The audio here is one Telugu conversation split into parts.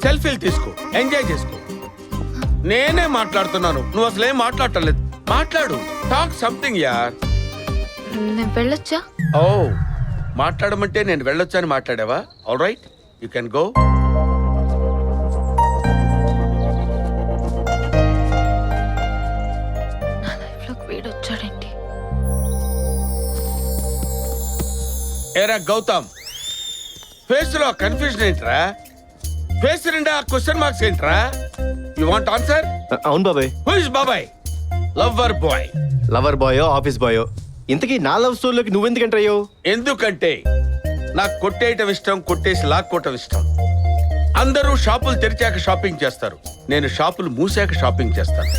సెల్ఫీలు తీసుకో, ఎంజాయ్ చేసుకో. నేనే మాట్లాడుతున్నాను, నువ్వు అసలు ఏం మాట్లాడలేదు. మాట్లాడు, టాక్ సంథింగ్ యార్. నేను వెళ్ళొచ్చా? ఓ, మాట్లాడమంటే నేను వెళ్ళొచ్చని మాట్లాడావా? All right, you can go. నా లైఫ్ లోకి వీడొచ్చాడేంటి? ఏరా గౌతమ్, ఫేస్ లో కన్ఫ్యూజన్ ఏంట్రా? ఫేస్ నిండా క్వశ్చన్ మార్క్స్ ఏంట్రా? You want answer? అవును బాబాయ్. హూ ఇస్ బాబాయ్? Lover boy. లవర్ బాయో ఆఫీస్ బాయో, ఇంతకీ నా లవ్ స్టోరీలోకి నువ్వెందుకు ఎంటర్ అయ్యావు? ఎందుకంటే నాకు కొట్టేయటం ఇష్టం, కొట్టేసి లాక్కోవటం ఇష్టం. అందరూ షాపులు తెరిచాక షాపింగ్ చేస్తారు, నేను షాపులు మూసాక షాపింగ్ చేస్తాను.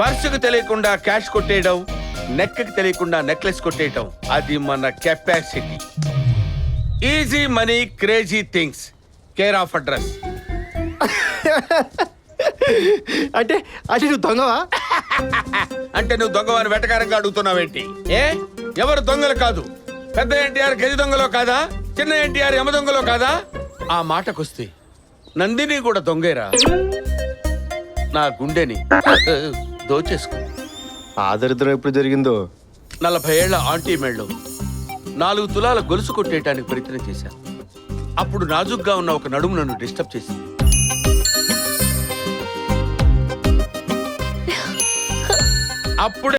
పర్సుకు తెలియకుండా క్యాష్ కొట్టేయడం, నెక్కి తెలియకుండా నెక్లెస్ కొట్టేయటం, అది మన capacity. Easy money, crazy things, care of address. అంటే అంటే నువ్వు దొంగవా? అంటే నువ్వు దొంగవాని వెటకారంగా అడుగుతున్నావేంటి? ఏ, ఎవరు దొంగలు కాదు. పెద్ద ఎన్టీఆర్ గజ దొంగలో కాదా, చిన్న ఎన్టీఆర్ యమ దొంగలో కాదా? ఆ మాటకొస్తే నందిని కూడా దొంగేరా. నా గుండెని దోచేసుకో. ఆ దరిద్రం ఎప్పుడు జరిగిందో? 40 ఏళ్ల ఆంటీ మెళ్ళు 4 తులాల గొలుసు కొట్టేయటానికి ప్రయత్నం చేశాను. అప్పుడు నాజుగ్గా ఉన్న ఒక నడుము నన్ను డిస్టర్బ్ చేసింది. అప్పుడే